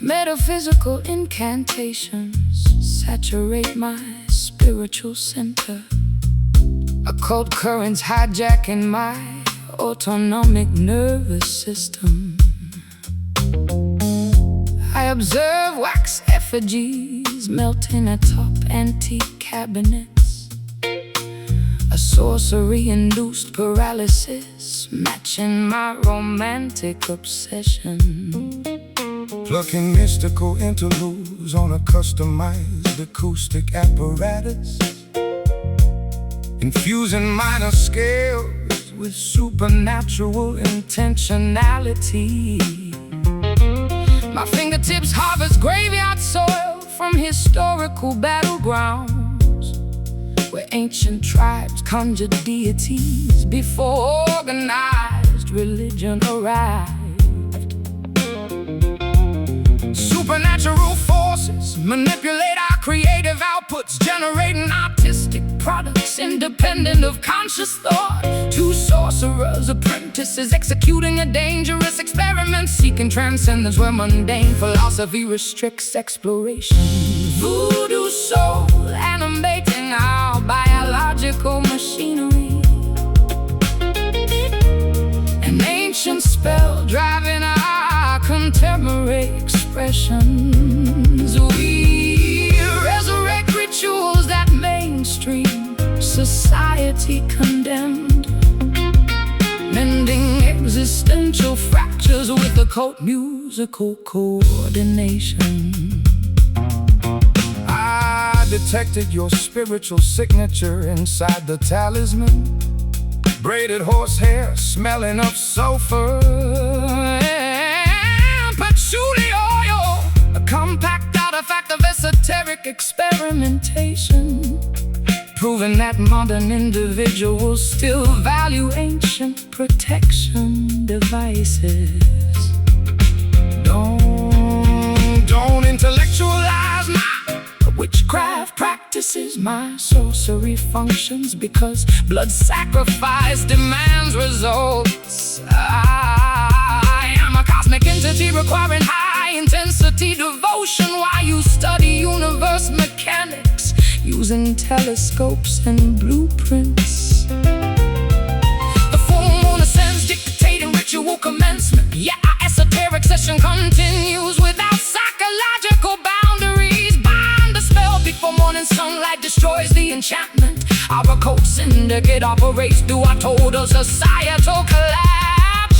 Metaphysical incantations saturate my spiritual center. Occult currents hijacking my autonomic nervous system. I observe wax effigies melting atop antique cabinets. A sorcery-induced paralysis matching my romantic obsession. Plucking mystical interludes on a customized acoustic apparatus. Infusing minor scales with supernatural intentionality. My fingertips harvest graveyard soil from historical battlegrounds, where ancient tribes conjured deities before organized religion arrived. Supernatural forces manipulate our creative outputs, generating artistic products independent of conscious thought. Two sorcerers, apprentices, executing a dangerous experiment, seeking transcendence where mundane philosophy restricts exploration. Voodoo soul animating our biological machinery. An ancient spell driving our contemporary expressions. We resurrect rituals that mainstream society condemned, mending existential fractures with occult musical coordination. I detected your spiritual signature inside the talisman. Braided horsehair smelling of sulfur and patchouli oil, a compact artifact of esoteric experimentation, proving that modern individuals still value ancient protection devices. Don't intellectualize my witchcraft practices. My sorcery functions because blood sacrifice demands results. I am a cosmic entity requiring high-intensity devotion while you study universe mechanics using telescopes and blueprints. The full moon ascends, dictating ritual commencement. Yeah, our esoteric session continues without psychological boundaries. Bind the spell before morning sunlight destroys the enchantment. Our occult syndicate operates through our total societal collapse.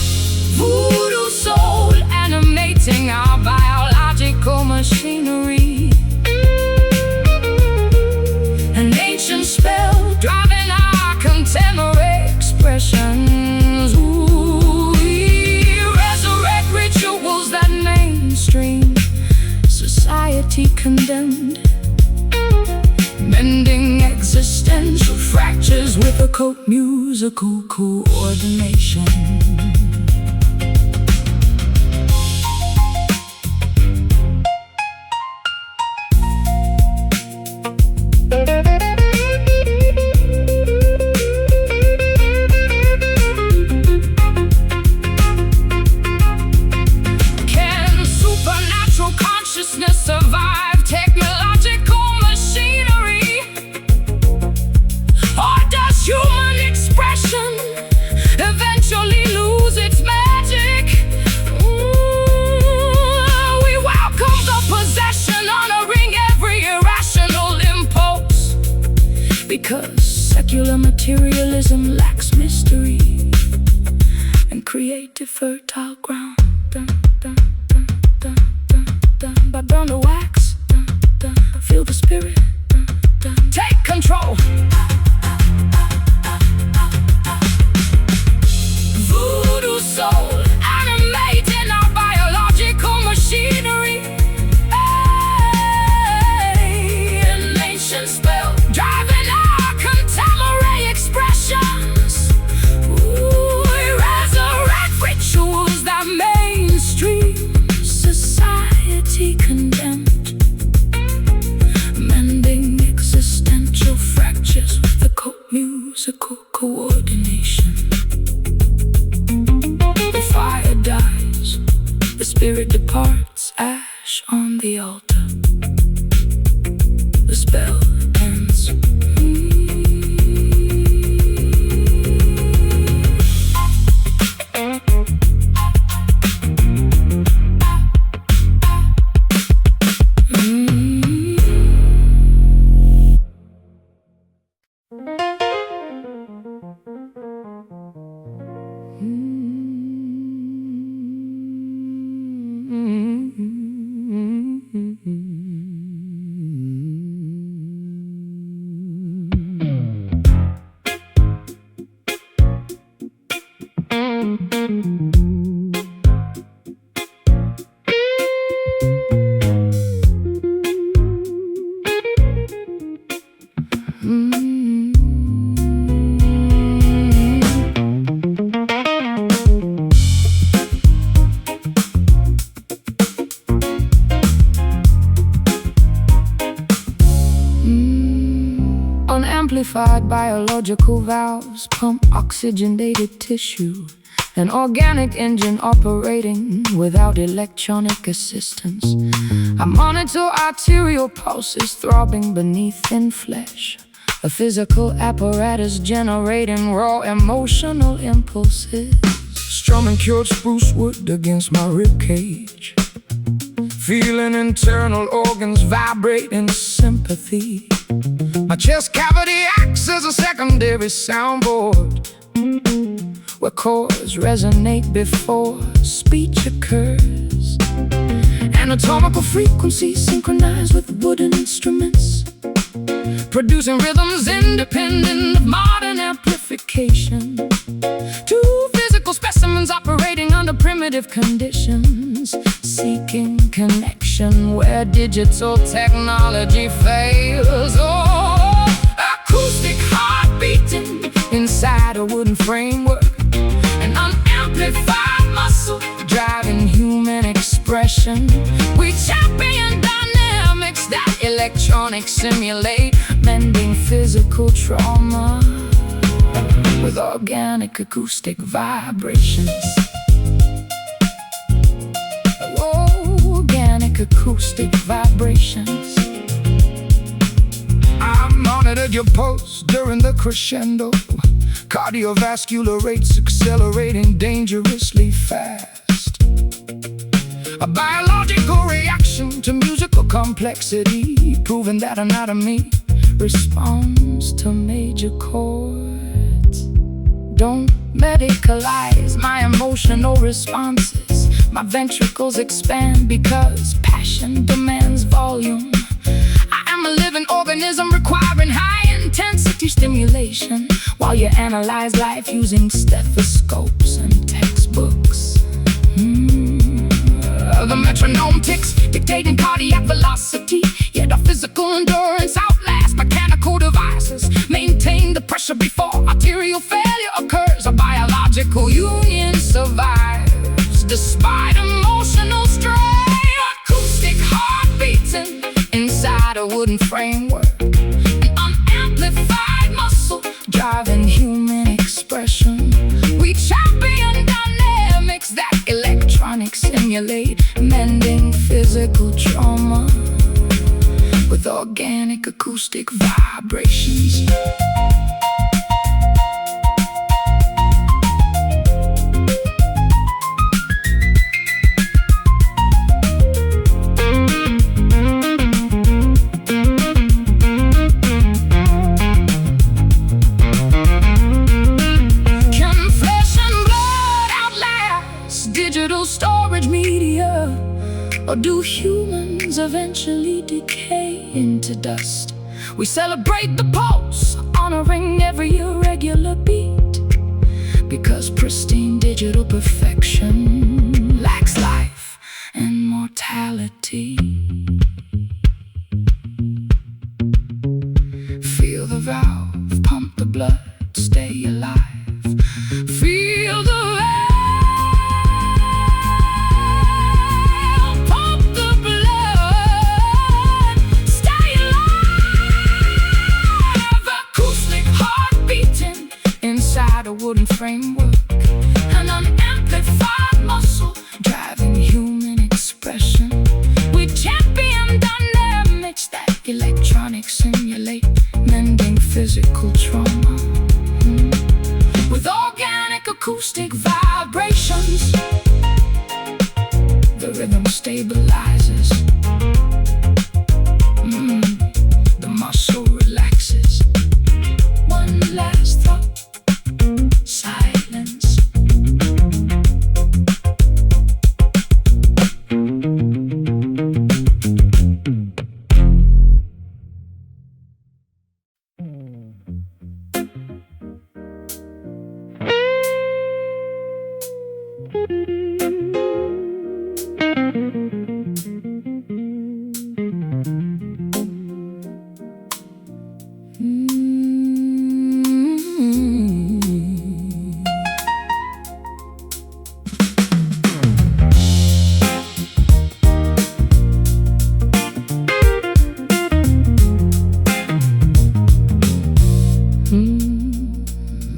Voodoo soul animating our biological machinery. An ancient spell driving our contemporary expressions. We resurrect rituals that mainstream society condemned, mending existential fractures with occult musical coordination. Can supernatural consciousness survive technological machinery? Or does human expression eventually lose its magic? We welcome the possession, honoring every irrational impulse, because secular materialism lacks mystery and creative fertile ground. Dun, dun, dun, dun, dun, dun. But burn the wax, dun, dun, feel the spirit, dun, dun. Take control. Voodoo soul animating our biological spirit departs, ash on the altar. The spell ends. Unamplified biological valves pump oxygenated tissue. An organic engine operating without electronic assistance. I monitor arterial pulses throbbing beneath thin flesh. A physical apparatus generating raw emotional impulses. Strumming cured spruce wood against my ribcage. Feeling internal organs vibrate in sympathy. My chest cavity acts as a secondary soundboard, where chords resonate before speech occurs. Anatomical frequencies synchronize with wooden instruments, producing rhythms independent of modern amplification. Two physical specimens operating under primitive conditions, seeking connection where digital technology fails. Oh, acoustic heart beating inside a wooden framework. An unamplified muscle driving human expression. We champion dynamics that electronics simulate, mending physical trauma with organic acoustic vibrations. Organic acoustic vibrations. I monitored your pulse during the crescendo. Cardiovascular rates accelerating dangerously fast. A biological reaction to musical complexity, proving that anatomy responds to major chords. Don't medicalize my emotional responses. My ventricles expand because passion demands volume. I am a living organism requiring high-intensity stimulation, while you analyze life using stethoscopes and textbooks. The metronome ticks, dictating cardiac velocity, yet our physical endurance outlasts mechanical devices. Maintain the pressure before arterial failure occurs. A biological union survives despite emotional strain. Acoustic heart beating inside a wooden framework. An unamplified muscle driving human expression. We champion dynamics that electronics simulate, mending physical trauma with organic acoustic vibrations. Digital storage media, or do humans eventually decay into dust? We celebrate the pulse, honoring every irregular beat, because pristine digital perfection lacks life and mortality. Feel the valve, pump the blood, stay alive. Feel the a wooden framework, an unamplified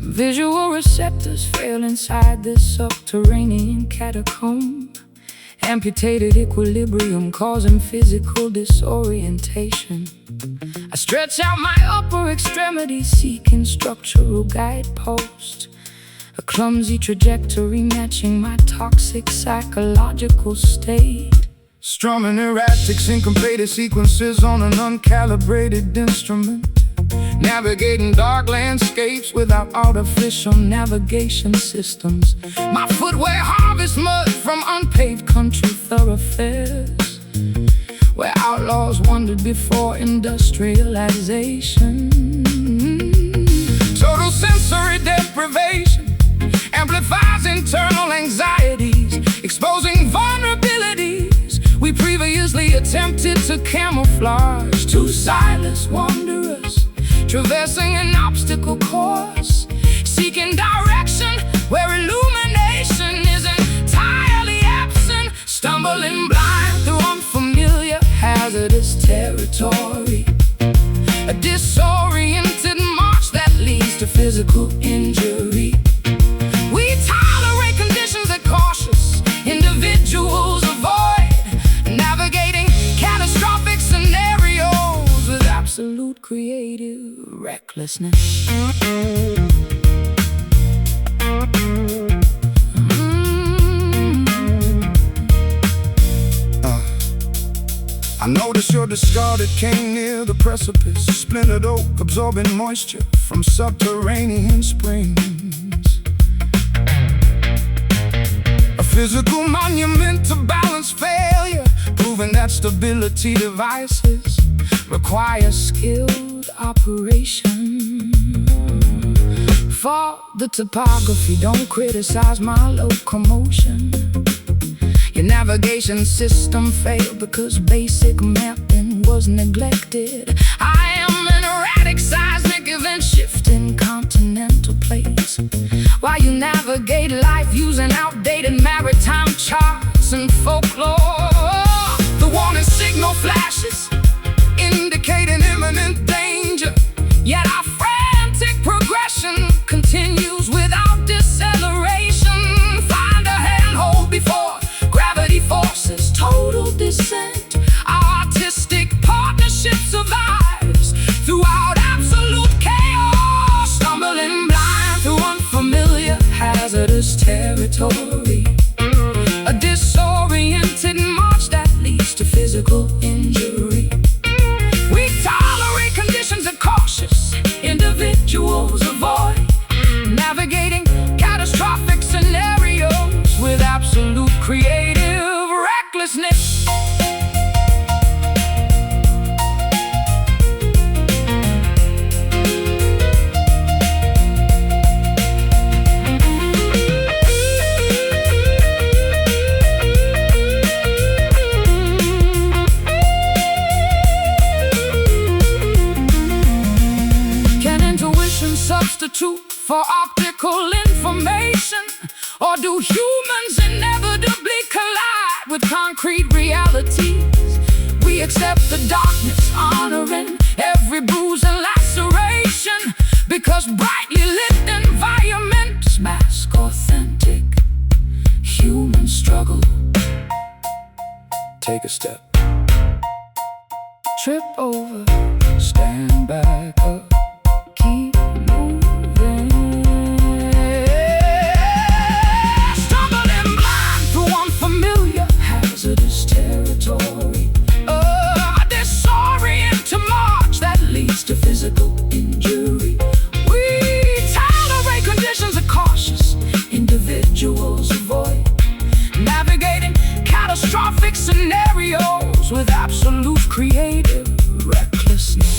Visual receptors fail inside this subterranean catacomb. Amputated equilibrium causing physical disorientation. I stretch out my upper extremity seeking structural guidepost. A clumsy trajectory matching my toxic psychological state. Strumming erratic syncopated sequences on an uncalibrated instrument. Navigating dark landscapes without artificial navigation systems. My footwear harvests mud from unpaved country thoroughfares, where outlaws wandered before industrialization. Total sensory deprivation amplifies internal anxieties, exposing vulnerabilities we previously attempted to camouflage. Two silent wanderers traversing an obstacle course, seeking direction where illumination is entirely absent. Stumbling blind through unfamiliar hazardous territory. A disoriented march that leads to physical injury. We tolerate conditions that cautious individuals avoid, navigating catastrophic scenarios with absolute creative recklessness. I noticed your discarded cane near the precipice. Splintered oak absorbing moisture from subterranean springs. A physical monument to balance failure, proving that stability devices require skilled operation. For the topography, don't criticize my locomotion. Your navigation system failed because basic mapping was neglected. I am an erratic seismic event shifting continental plates, while you navigate life using outdated maritime charts and folklore. The warning signal flashes indicating imminent danger, yet our frantic progression continues without deceleration. Find a handhold before gravity forces total descent. Our artistic partnership survives throughout absolute chaos. Stumbling blind through unfamiliar hazardous territory. A disoriented march that leads to physical injury. We tolerate conditions that cautious individuals avoid, navigating catastrophic scenarios with absolute creative recklessness. Substitute for optical information, or do humans inevitably collide with concrete realities? We accept the darkness, honoring every bruise and laceration, because brightly lit environments mask authentic human struggle. Take a step, trip over, stand back up, keep moving. Stumbling blind through unfamiliar hazardous territory. A disoriented march that leads to physical injury. We tolerate conditions that cautious individuals avoid, navigating catastrophic scenarios with absolute creative recklessness.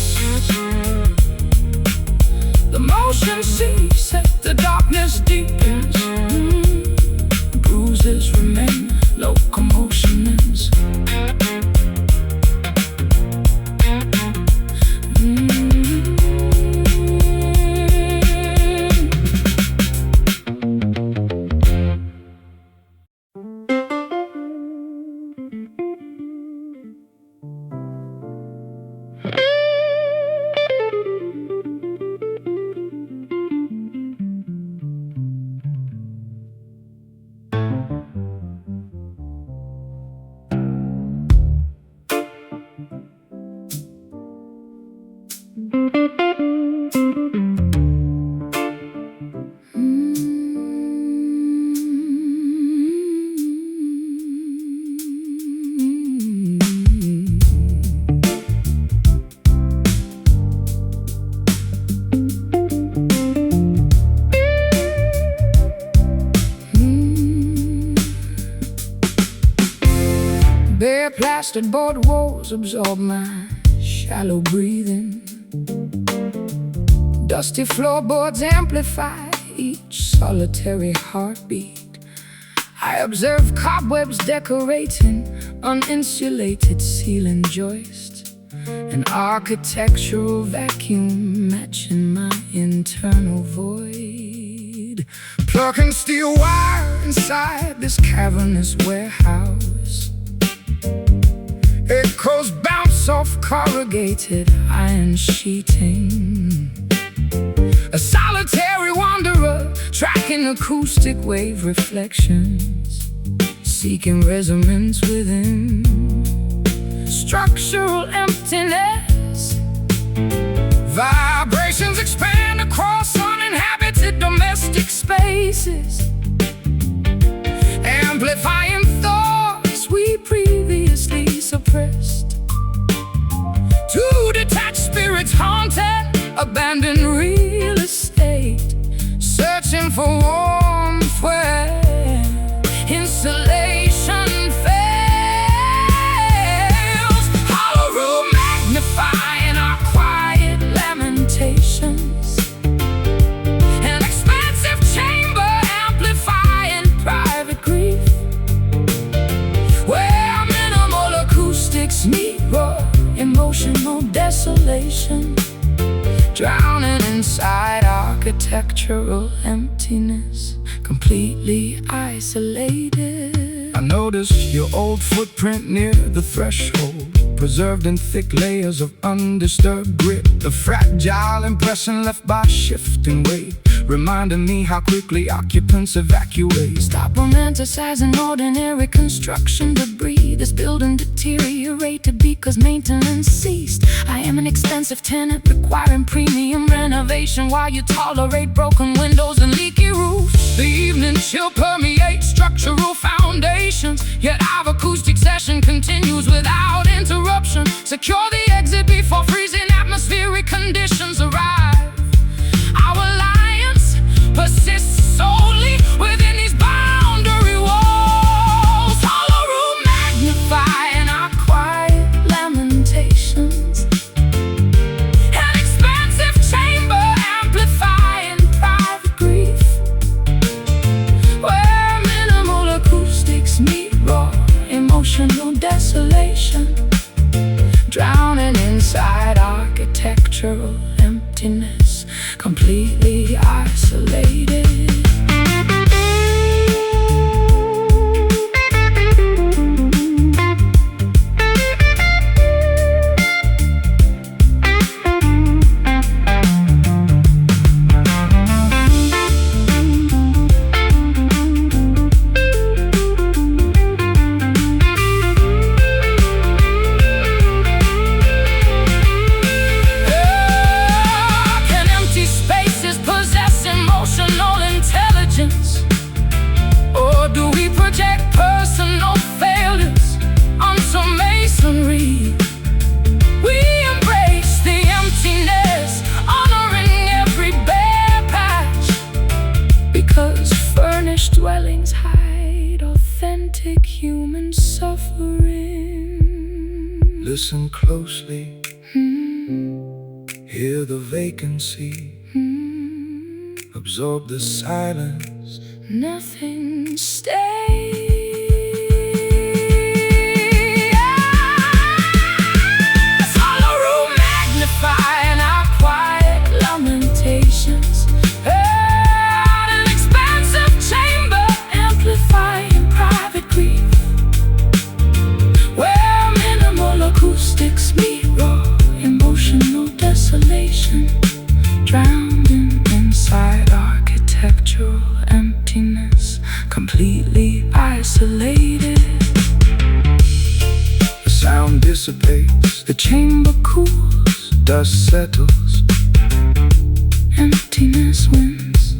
Bare plastered board walls absorb my shallow breathing. Dusty floorboards amplify each solitary heartbeat. I observe cobwebs decorating uninsulated ceiling joists, an architectural vacuum matching my internal void. Plucking steel wire inside this cavernous warehouse. Echoes bounce off corrugated iron sheeting. A solitary wanderer tracking acoustic wave reflections, seeking resonance within structural emptiness. Vibrations expand across uninhabited domestic spaces, amplifying thoughts we previously suppressed. Two detached spirits haunting abandoned real estate, searching for warmth where insulation fails. Hollow room magnifying our quiet lamentations, an expansive chamber amplifying private grief, where minimal acoustics meet raw emotional desolation, drowning inside architectural emptiness, completely isolated. I notice your old footprint near the threshold, preserved in thick layers of undisturbed grit. The fragile impression left by shifting weight, reminding me how quickly occupants evacuate. Stop romanticizing ordinary construction debris. This building deteriorated because maintenance ceased. I am an expensive tenant requiring premium renovation, while you tolerate broken windows and leaky roofs. The evening chill permeates structural foundations, yet our acoustic session continues without interruption. Secure the exit before freezing atmospheric conditions arrive. Our alliance persists solely within these boundary walls. Hollow room magnifying our quiet lamentations, an expansive chamber amplifying private grief, where minimal acoustics meet raw emotional desolation, drowning inside architectural emptiness, completely isolated. Or do we project personal failures onto masonry? We embrace the emptiness, honoring every bare patch, because furnished dwellings hide authentic human suffering. Listen closely, hear the vacancy, absorb the silence. Nothing stays. Hollow room magnifying our quiet lamentations, an expansive chamber amplifying private grief, where minimal acoustics meet raw emotional desolation, drowning inside architectural emptiness, completely isolated. The sound dissipates, the chamber cools, dust settles, emptiness wins.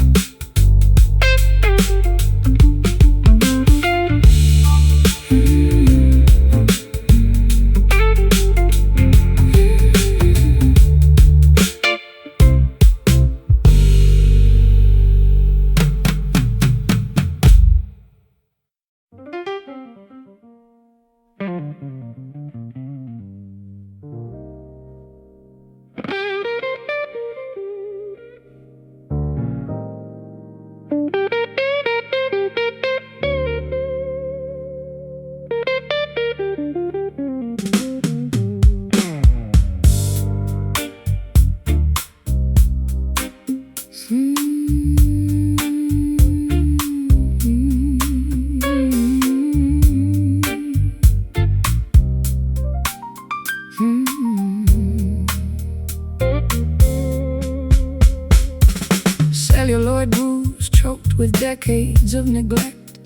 decades of neglect.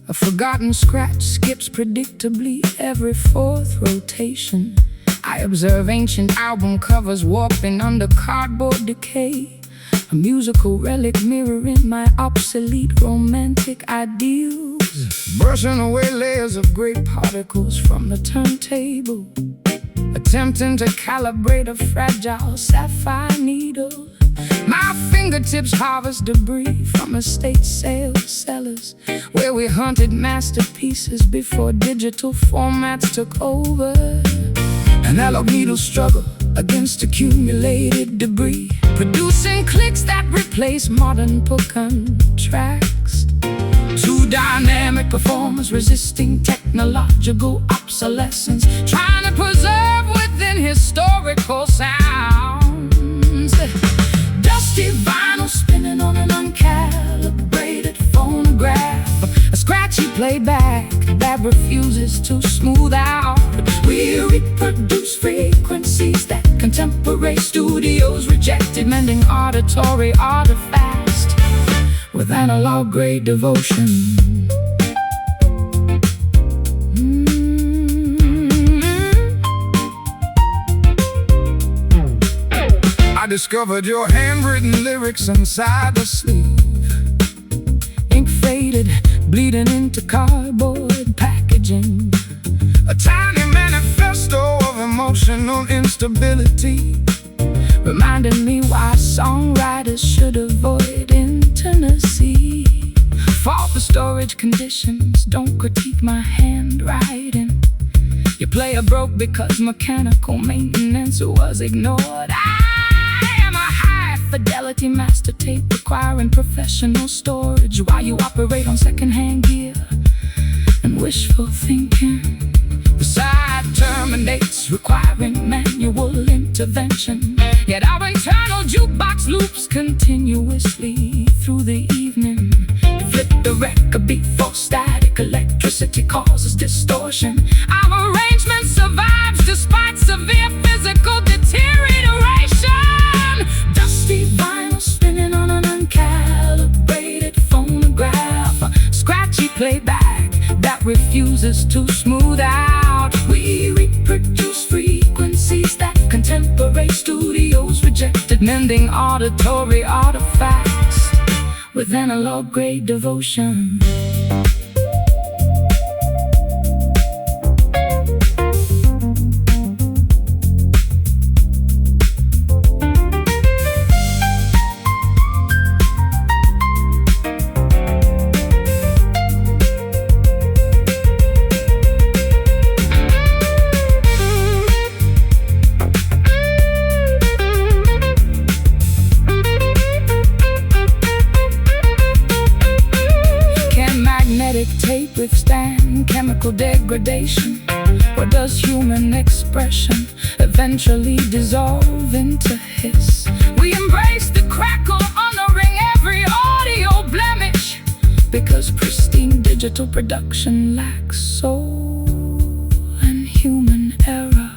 A forgotten scratch skips predictably every fourth rotation. I observe ancient album covers warping under cardboard decay, a musical relic mirroring my obsolete romantic ideals, brushing away layers of gray particles from the turntable, attempting to calibrate a fragile sapphire needle. My fingertips harvest debris from estate sales cellars, where we hunted masterpieces before digital formats took over. Analog needles struggle against accumulated debris, producing clicks that replace modern percussion tracks. Two dynamic performers resisting technological obsolescence, trying to preserve within historical sounds. Dusty vinyl spinning on an uncalibrated phonograph, a scratchy playback that refuses to smooth out. We reproduce frequencies that contemporary studios rejected, mending auditory artifacts with analog-grade devotion. I discovered your handwritten lyrics inside the sleeve, Ink faded, bleeding into cardboard packaging, a tiny manifesto of emotional instability, reminding me why songwriters should avoid intimacy. Fault the storage conditions, don't critique my handwriting. Your player broke because mechanical maintenance was ignored. I am a high-fidelity master tape requiring professional storage, while you operate on second-hand gear and wishful thinking. The side terminates, requiring manual intervention, yet our internal jukebox loops continuously through the evening. Flip the record beat for static, electricity causes distortion. Our arrangement survives despite severe physical deterioration. Dusty vinyl spinning on an uncalibrated phonograph, a scratchy playback that refuses to smooth out. We reproduce frequencies that contemporary studios rejected, mending auditory artifacts with analog-grade devotion. Tape withstand chemical degradation, or does human expression eventually dissolve into hiss? We embrace the crackle, honoring every audio blemish, because pristine digital production lacks soul and human error.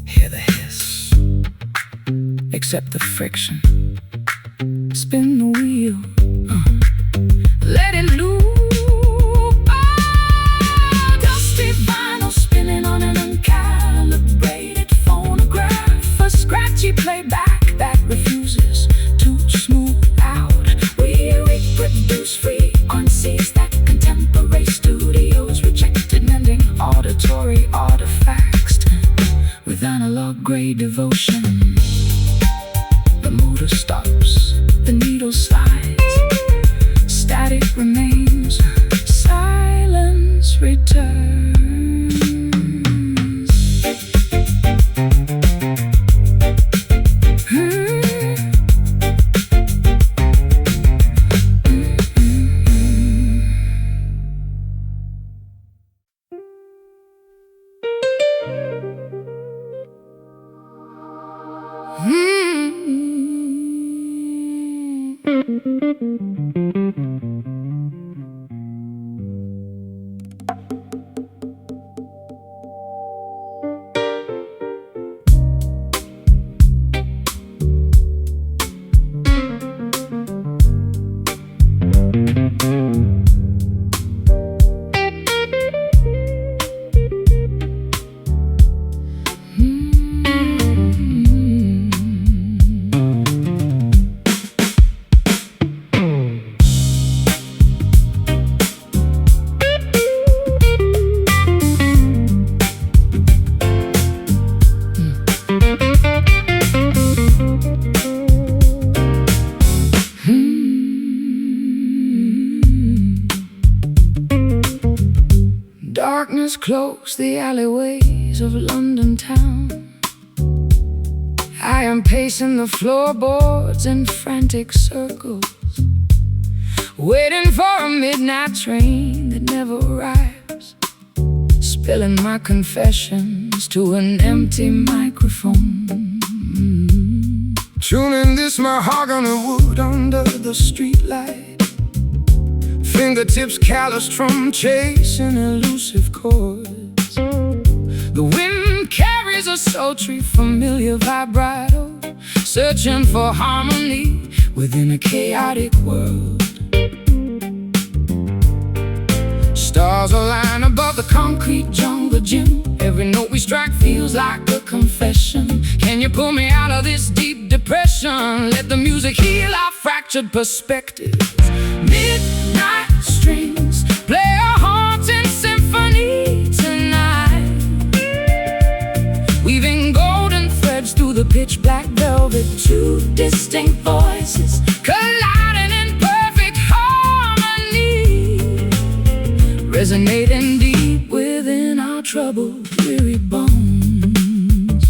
Hear the hiss, accept the friction, spin the wheel, let it loop. Dusty vinyl spinning on an uncalibrated phonograph, a scratchy playback that refuses to smooth out. We reproduce frequencies that contemporary studios rejected, mending auditory artifacts with analog-grade devotion. The motor stops, the needle slides, static remains, silence returns. darkness cloaks the alleyways of London town, I am pacing the floorboards in frantic circles, waiting for a midnight train that never arrives, spilling my confessions to an empty microphone. Tuning this mahogany wood under the streetlight, fingertips calloused from chasing elusive chords. The wind carries a sultry familiar vibrato, searching for harmony within a chaotic world. Stars align above the concrete jungle gym. Every note we strike feels like a confession. Can you pull me out of this deep depression? Let the music heal our fractured perspectives. Midnight strings play a haunting symphony tonight, weaving golden threads through the pitch black velvet. Two distinct voices colliding in perfect harmony, resonating deep within our troubled, weary bones.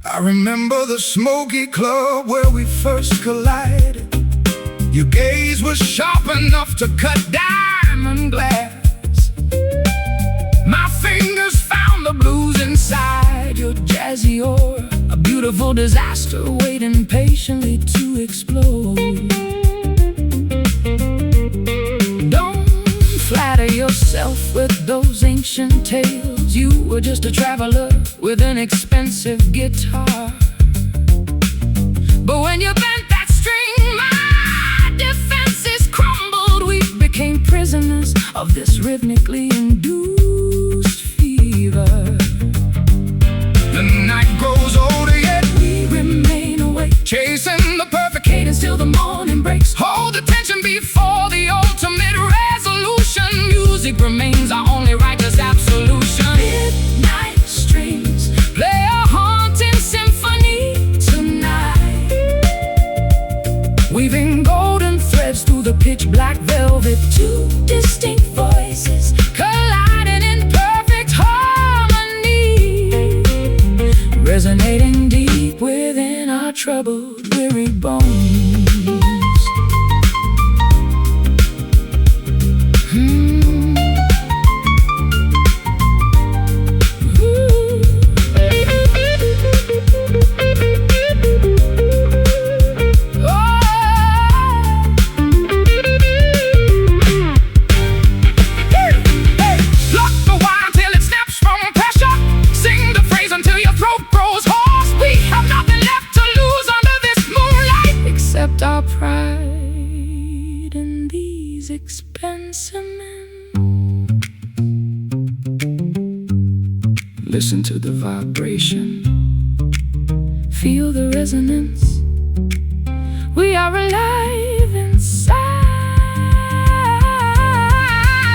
I remember the smoky club where we first collided. Your gaze was sharp enough to cut diamond glass. My fingers found the blues inside your jazzy aura, a beautiful disaster waiting patiently to explode. Don't flatter yourself with those ancient tales. You were just a traveler with an expensive guitar. But when you bent that string, my defenses crumbled. We became prisoners of this rhythmically induced fever. The night grows older, yet we remain awake, chasing the perfect cadence till the morning breaks. Hold the tension before the ultimate resolution. Music remains our only righteous absolution. Midnight strings play a haunting symphony tonight, weaving golden threads through the pitch black velvet. Two distinct voices colliding in perfect harmony, resonating deep within our troubled, weary bones. Our pride in these expensive men. Listen to the vibration, feel the resonance. We are alive inside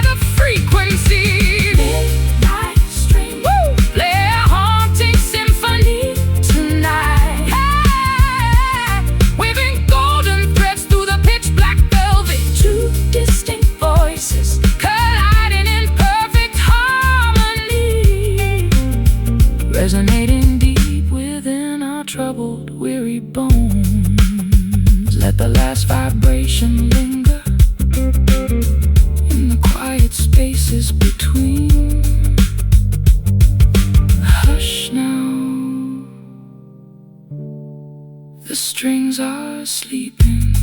the frequency. Midnight string, woo! Play a haunting symphony tonight. Hey, weaving golden threads through the pitch black velvet. Two distinct voices colliding in perfect harmony, resonating deep within our troubled, weary bones. Let the last vibration linger in the quiet spaces between. Hush now, the strings are sleeping.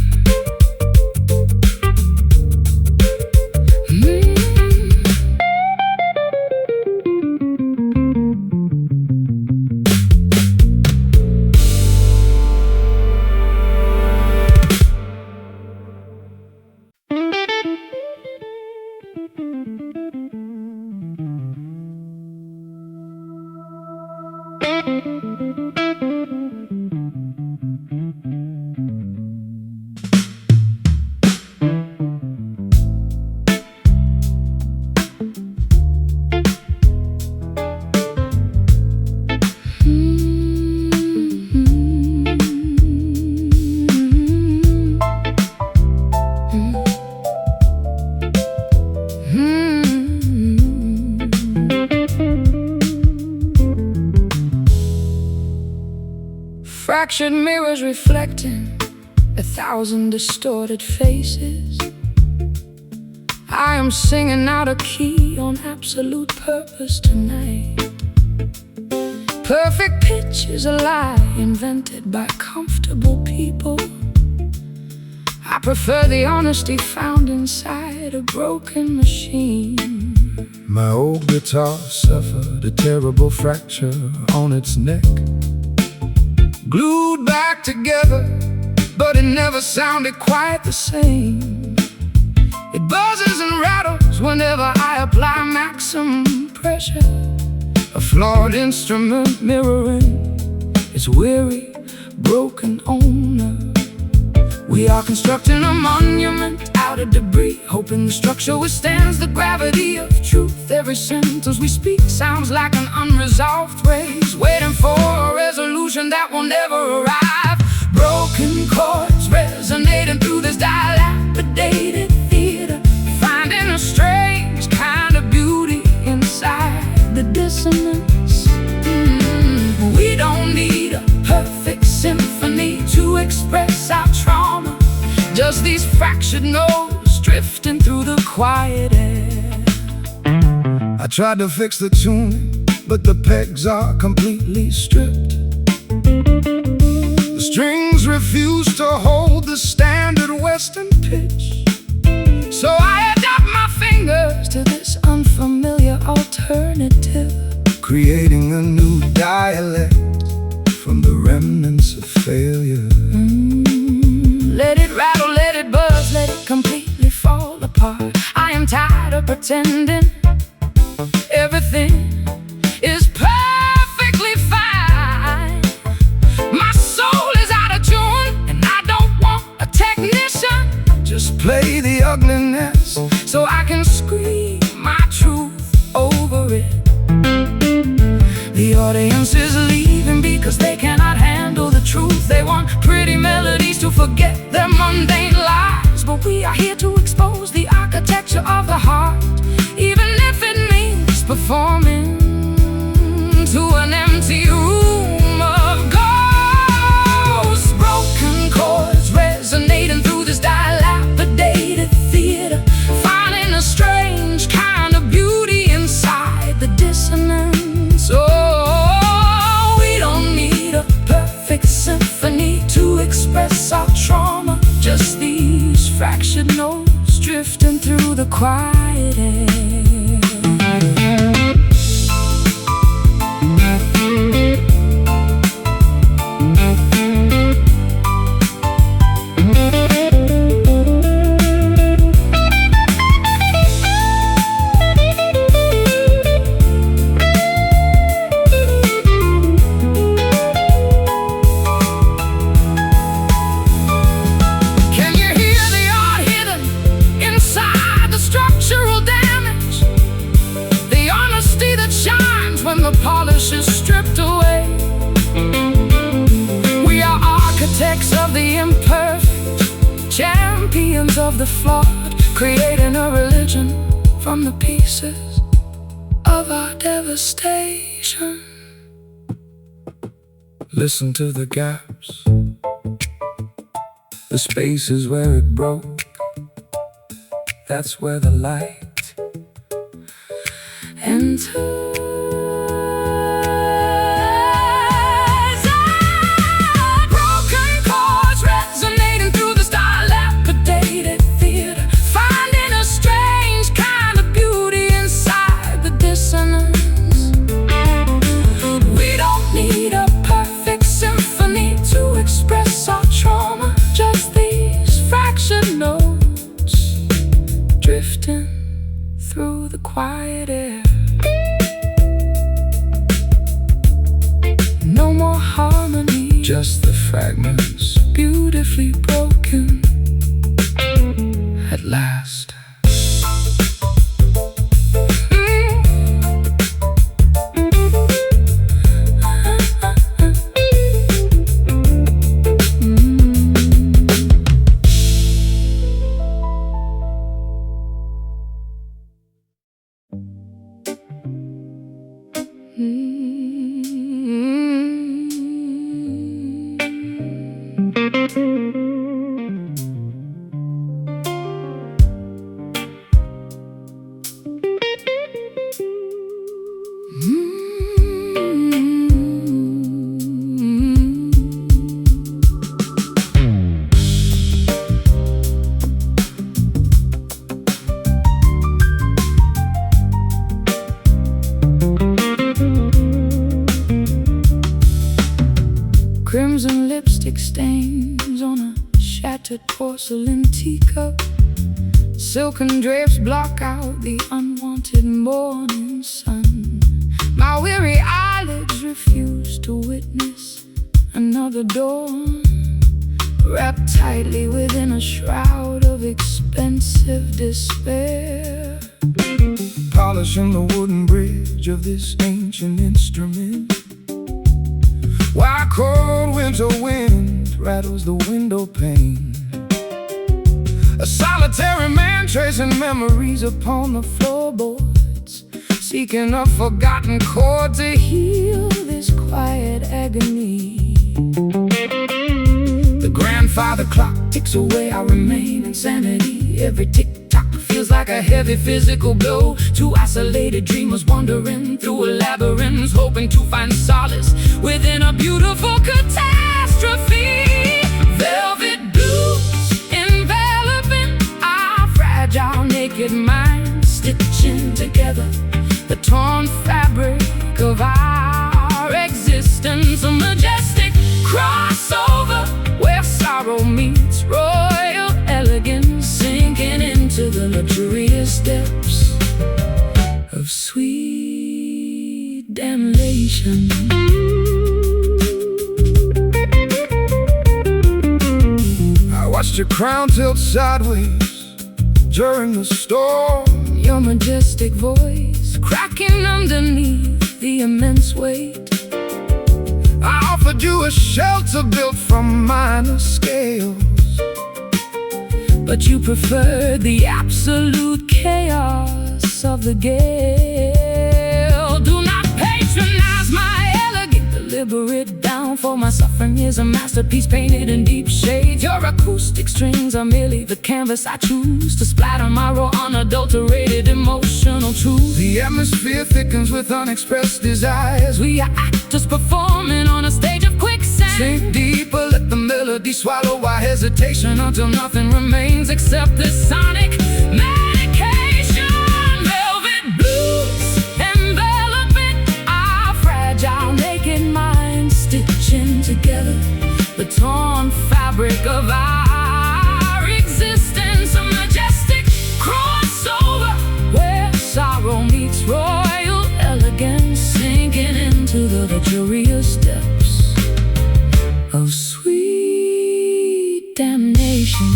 fractured mirrors reflecting 1,000 distorted faces. I am singing out of key on absolute purpose tonight. Perfect pitch is a lie invented by comfortable people. I prefer the honesty found inside a broken machine. My old guitar suffered a terrible fracture on its neck. Glued back together, but it never sounded quite the same. It buzzes and rattles whenever I apply maximum pressure. A flawed instrument mirroring its weary, broken owner. We are constructing a monument out of debris, hoping the structure withstands the gravity of truth. Every sentence we speak sounds like an unresolved race, waiting for a resolution that will never arrive. Broken chords resonating through this dilapidated theater, finding a strange kind of beauty inside the dissonance. We don't need a perfect symphony to express our trauma, just these fractured notes drifting through the quiet air. I tried to fix the tuning, but the pegs are completely stripped. The strings refuse to hold the standard Western pitch, so I adapt my fingers to this unfamiliar alternative, creating a new dialect from the remnants of failure. Let it rattle, let it buzz, let it completely fall apart. I am tired of pretending everything is perfectly fine. My soul is out of tune, and I don't want a technician. Just play the ugliness so I can scream my truth over it. The audience is leaving because they cannot handle the truth. They want pretty melodies to forget their mundane lives, but we are here to expose the architecture of the heart, even if it means performing to an empty room of ghosts. Broken chords resonating through this dilapidated theater, finding a strange kind of beauty inside the dissonance. Oh, we don't need a perfect symphony to express our trauma, just these fractured notes drifting through the quiet air. Is stripped away. We are architects of the imperfect, champions of the flawed, creating a religion from the pieces of our devastation. Listen to the gaps, the spaces where it broke. That's where the light enters. Drifting through the quiet air. No more harmony, just the fragments, beautifully broken at last. shattered porcelain teacup. Silken drapes block out the unwanted morning sun. My weary eyelids refuse to witness another dawn, wrapped tightly within a shroud of expensive despair. Polishing the wooden bridge of this ancient instrument, while cold winter wind rattles the window pane. A solitary man tracing memories upon the floorboards, seeking a forgotten chord to heal this quiet agony. The grandfather clock ticks away, I remain insanity. Every tick-tock feels like a heavy physical blow. Two isolated dreamers wandering through a labyrinth, hoping to find solace within a beautiful catastrophe. Velvet blues enveloping our fragile naked minds, stitching together the torn fabric of our existence. A majestic crossover where sorrow meets royal elegance, sinking into the luxurious depths of sweet damnation. I watched your crown tilt sideways during the storm, your majestic voice cracking underneath the immense weight. I offered you a shelter built from minor scales, but you preferred the absolute chaos of the gale. Do not patronize my elegant, deliberate downfall. My suffering is a masterpiece painted in deep shades. Your acoustic strings are merely the canvas I choose to splatter my raw, unadulterated emotional truth. The atmosphere thickens with unexpressed desires. We are actors performing on a stage of quicksand. Sink deeper, let the melody swallow our hesitation, until nothing remains except this sonic medication. Velvet blues enveloping our fragile naked minds, stitching together the torn fabric of our existence. A majestic crossover where sorrow meets royal elegance, sinking into the luxurious depths of sweet damnation.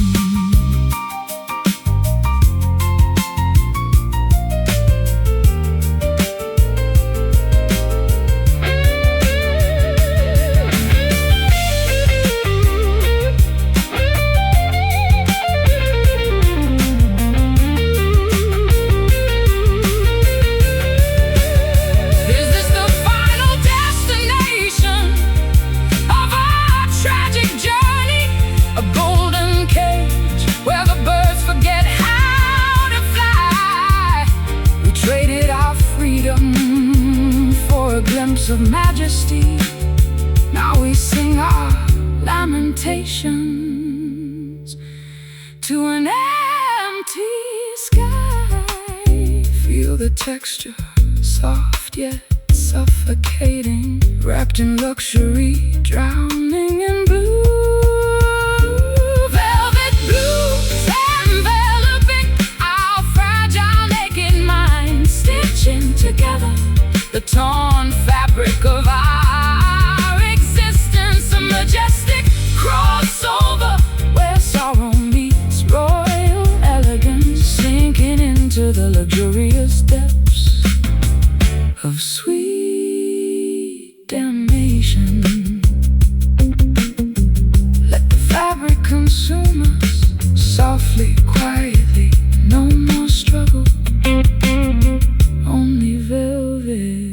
Of majesty, now we sing our lamentations to an empty sky. Feel the texture, soft yet suffocating, wrapped in luxury, drowning in blue. Velvet blues enveloping our fragile naked minds, stitching together the torn fabric of our existence. A majestic crossover where sorrow meets royal elegance, sinking into the luxurious depths of sweet damnation. Let the fabric consume us softly, quietly. No more struggle, only velvet.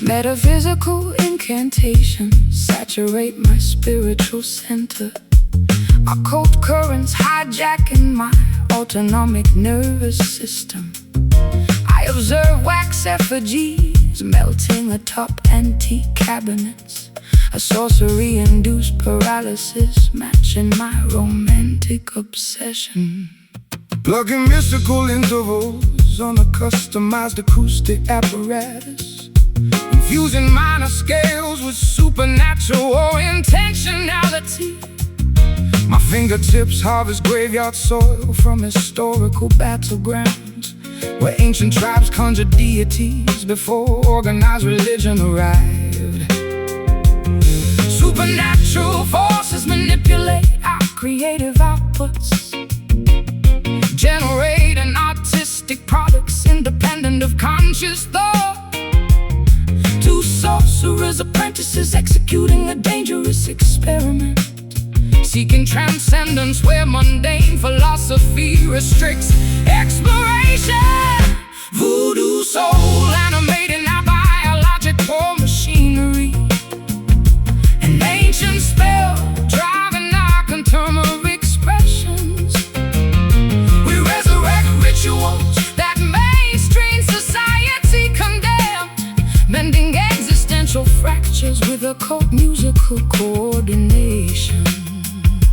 Metaphysical incantations saturate my spiritual center. Occult currents hijacking my autonomic nervous system. I observe wax effigies melting atop antique cabinets, a sorcery-induced paralysis matching my romantic obsession. Plugging mystical intervals on a customized acoustic apparatus, infusing minor scales with supernatural intentionality. My fingertips harvest graveyard soil from historical battlegrounds, where ancient tribes conjured deities before organized religion arrived. Supernatural forces manipulate our creative outputs, generating artistic products independent of conscious thought. Two sorcerers' apprentices executing a dangerous experiment, seeking transcendence where mundane philosophy restricts exploration. Voodoo soul animating our biological machinery, an ancient spell driving our contemporary expressions. We resurrect rituals that mainstream society condemned, mending existential fractures with occult musical coordination.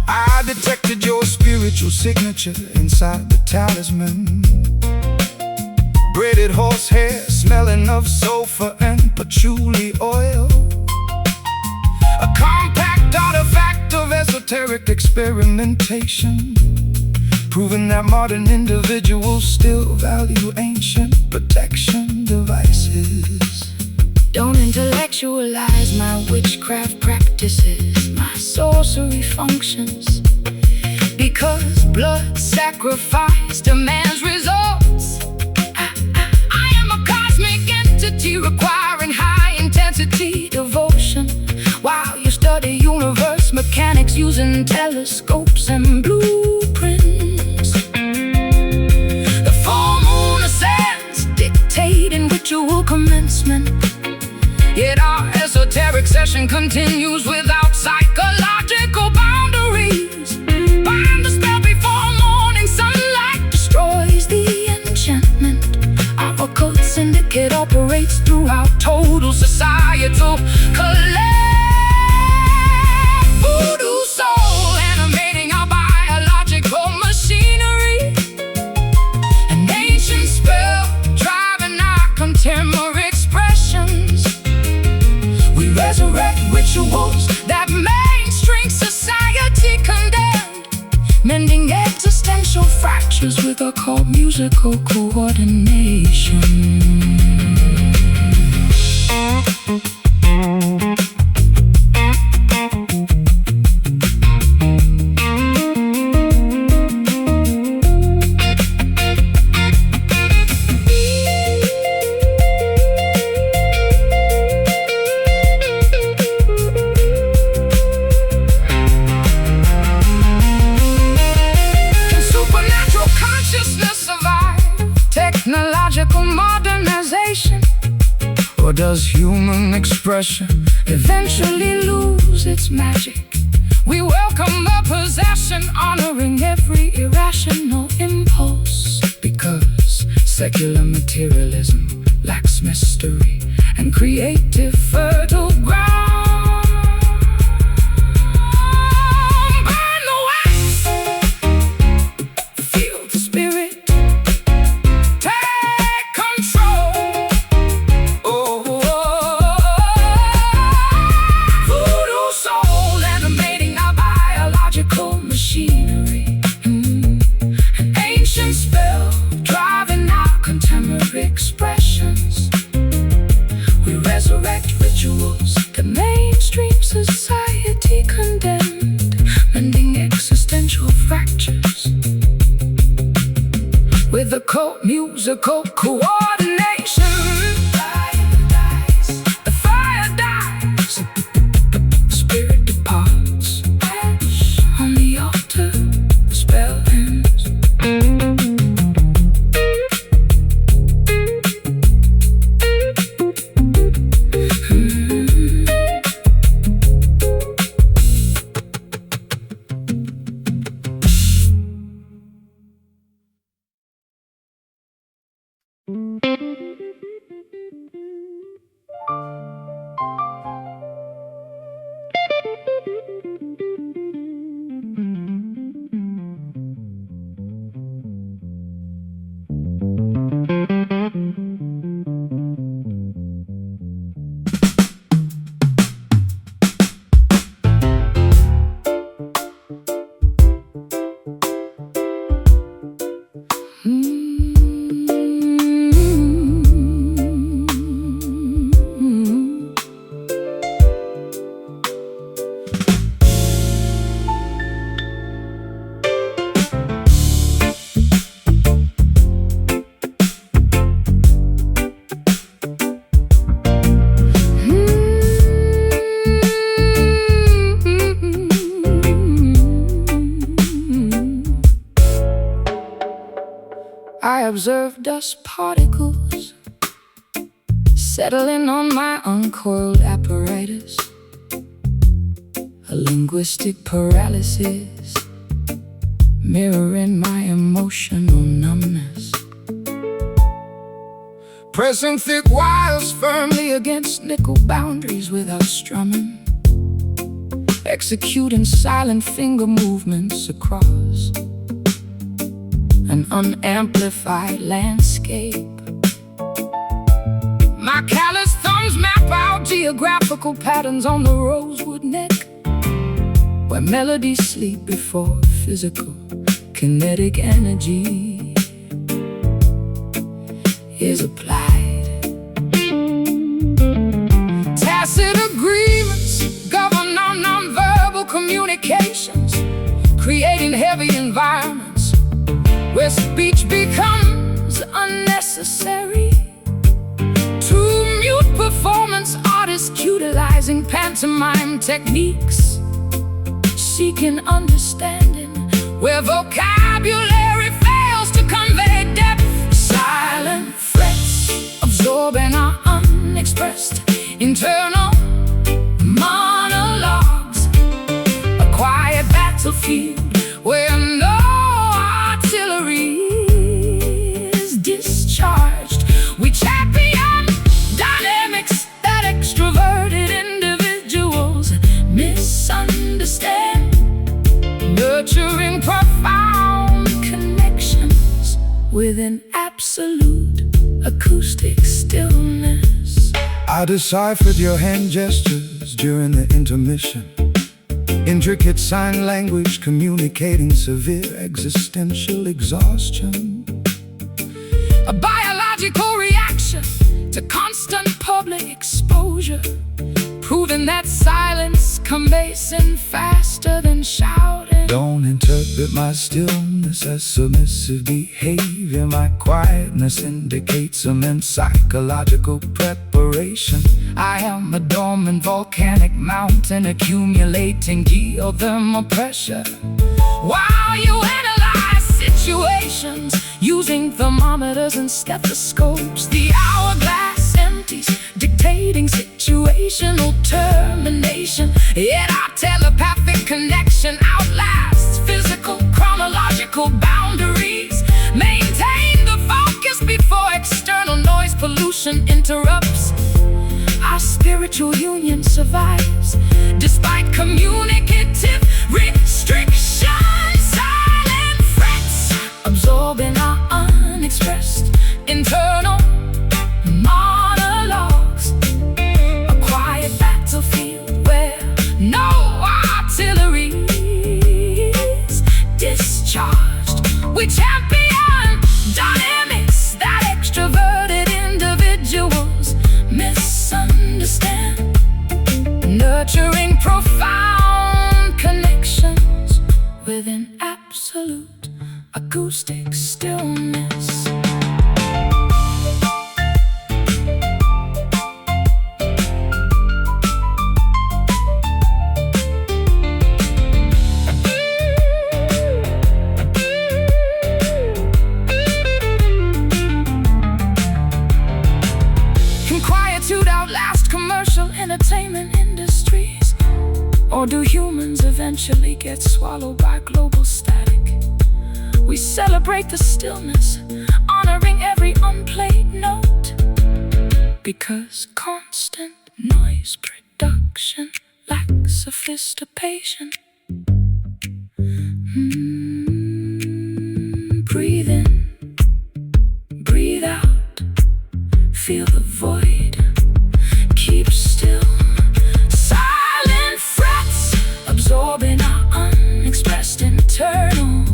I detected your spiritual signature inside the talisman. Braided horsehair smelling of sulfur and patchouli oil, a compact artifact of esoteric experimentation, proving that modern individuals still value ancient protection devices. Don't intellectualize my witchcraft practices, my sorcery functions, because blood sacrifice demands results. I am a cosmic entity requiring high-intensity devotion, while you study universe mechanics using telescopes and blueprints. The full moon ascends, dictating ritual commencement, yet our esoteric session continues without psychological boundaries. Bind the spell before morning sunlight destroys the enchantment. Our occult syndicate operates throughout total societal collapse. Voodoo soul animating our biological machinery, an ancient spell driving our contemporary expressions. We resurrect rituals that mainstream society condemned, mending existential fractures with occult musical coordination. Technological modernization, or does human expression eventually lose its magic? We welcome the possession, honoring every irrational impulse, because secular materialism lacks mystery and creative fertile ground. Burn the wax, feel the spirit, expressions. We resurrect vertical coordination. The fire dies, spirit departs. On the altar, the spell ends. I observe dust particles settling on my uncoiled apparatus. A linguistic paralysis mirroring my emotional numbness. Pressing thick wires firmly against nickel boundaries without strumming. Executing silent finger movements across an unamplified landscape. My callous thumbs map out geographical patterns on the rosewood neck, where melodies sleep before physical kinetic energy is applied. Tacit agreements govern our nonverbal communications, creating heavy environments where speech becomes unnecessary. To mute performance artists utilizing pantomime techniques, seeking understanding where vocabulary fails to convey depth. Silent frets absorbing our unexpressed internal monologues. A quiet battlefield where no artillery is discharged. We champion dynamics that extroverted individuals misunderstand, nurturing profound connections within absolute acoustic stillness. I deciphered your hand gestures during the intermission. Intricate sign language communicating severe existential exhaustion. A biological reaction to constant public exposure, proving that silence conveys in faster than shouting. Don't interpret my stillness as submissive behavior. My quietness indicates immense psychological preparation. I am a dormant volcanic mountain accumulating geothermal pressure, while you analyze situations using thermometers and stethoscopes. The hourglass empties, dictating situational termination. Yet our telepathic connection outlasts physical chronological boundaries. Maintain the focus before external noise pollution interrupts. Our spiritual union survives despite communicative restrictions. Silent frets absorbing our unexpressed internal monologues. A quiet battlefield where no artillery is discharged. We champion dynamics that extroverted individuals misunderstand, nurturing profound connections within absolute acoustic stillness. humans eventually get swallowed by global static. We celebrate the stillness, honoring every unplayed note, because constant noise production lacks sophistication. Breathe in, breathe out, feel the void, keep still. Silent frets absorbing our unexpressed internal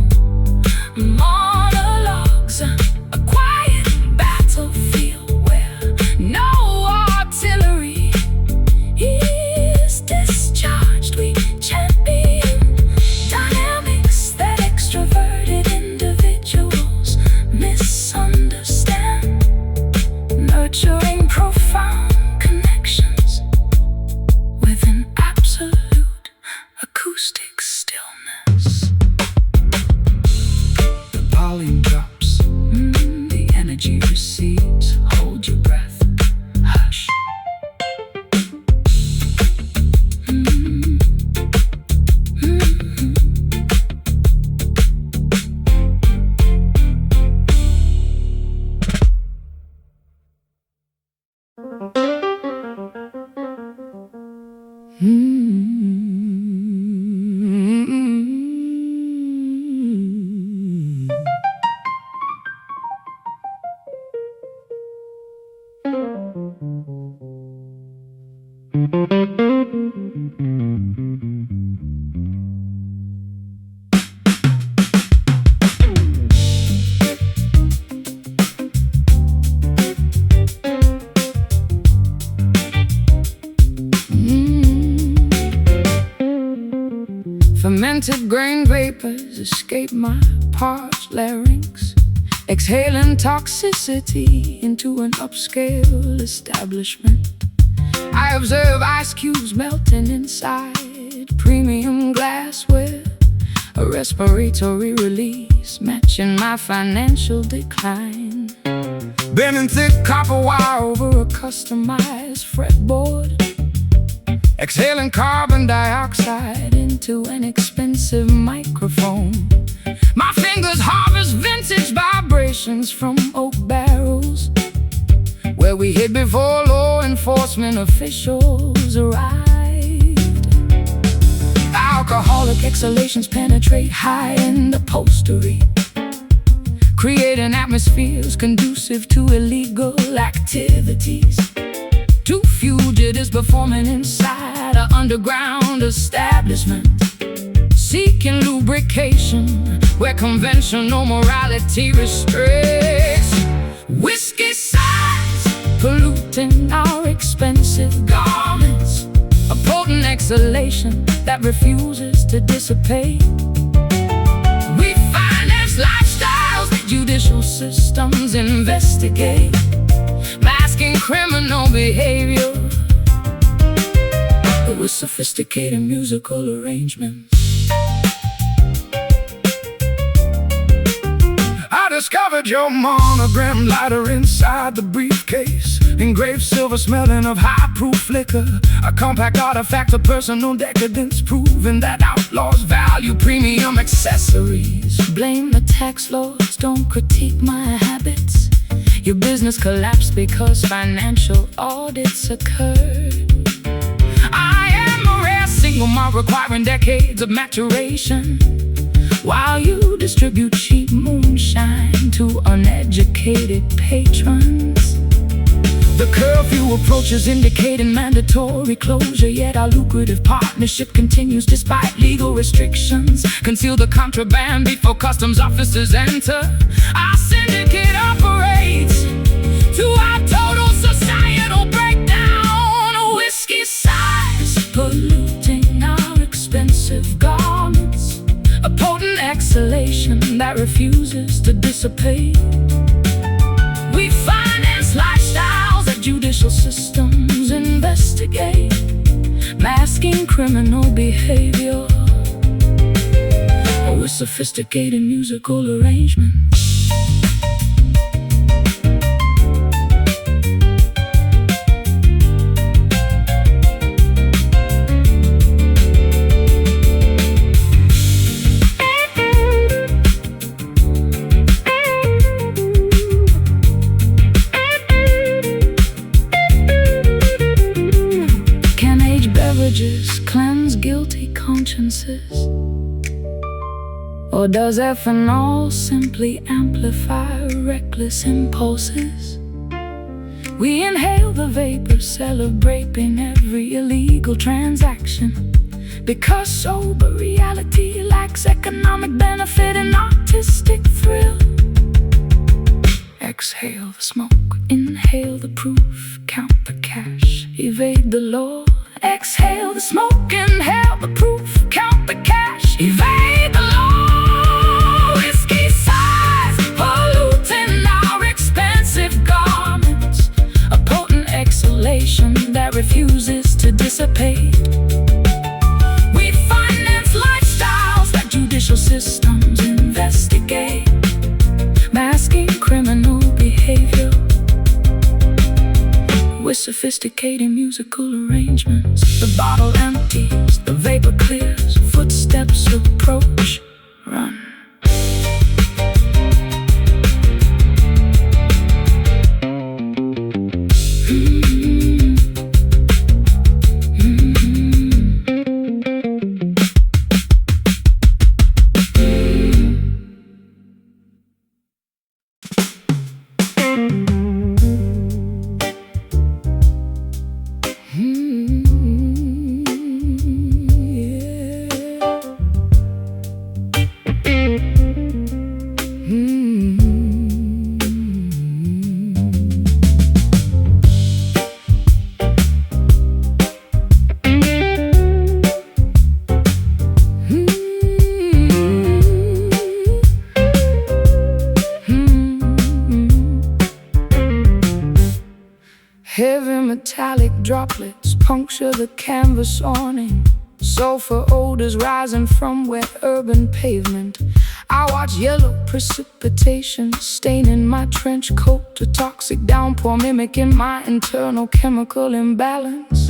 monologues. A quiet battlefield where no artillery is discharged. We champion dynamics that extroverted individuals misunderstand, nurturing profound connections with an absolute acoustic stillness. The pollen drops, The energy recedes. Hold your breath, hush. Fermented grain vapors escape my parched larynx, exhaling toxicity into an upscale establishment. I observe ice cubes melting inside premium glassware, a respiratory release matching my financial decline. Bending thick copper wire over a customized fretboard, exhaling carbon dioxide into an expensive microphone. My fingers harvest vintage vibrations from oak barrels, where we hid before law enforcement officials arrived. Alcoholic exhalations penetrate high-end upholstery, creating atmospheres conducive to illegal activities. Two fugitives performing inside an underground establishment, seeking lubrication where conventional morality restricts. Whiskey sighs polluting our expensive garments, a potent exhalation that refuses to dissipate. We finance lifestyles that judicial systems investigate, masking criminal behavior with sophisticated musical arrangements. I discovered your monogram lighter inside the briefcase, engraved silver smelling of high-proof liquor, a compact artifact of personal decadence, proving that outlaws value premium accessories. Blame the tax laws, don't critique my habits. Your business collapsed because financial audits occurred. I am a rare single malt requiring decades of maturation, while you distribute cheap moonshine to uneducated patrons. The curfew approaches indicating mandatory closure, yet our lucrative partnership continues despite legal restrictions. Conceal the contraband before customs officers enter. Our syndicate operates to our total societal breakdown. A whiskey size polluting our expensive garments, a potent exhalation that refuses to dissipate. We finance lifestyles that judicial systems investigate, masking criminal behavior with sophisticated musical arrangements. guilty consciences? Or does ethanol simply amplify reckless impulses? We inhale the vapor, celebrating every illegal transaction, because sober reality lacks economic benefit and artistic thrill. Exhale the smoke, inhale the proof, count the cash, evade the law. Exhale the smoke, inhale the proof, count the cash, evade the law. Whiskey sighs, polluting our expensive garments, a potent exhalation that refuses to dissipate. We finance lifestyles that judicial systems investigate, masking criminal behavior with sophisticated musical arrangements. The bottle empties, the vapor clears, footsteps approach, run. Heavy metallic droplets puncture the canvas awning, sulfur odors rising from wet urban pavement. I watch yellow precipitation staining my trench coat, a toxic downpour mimicking my internal chemical imbalance.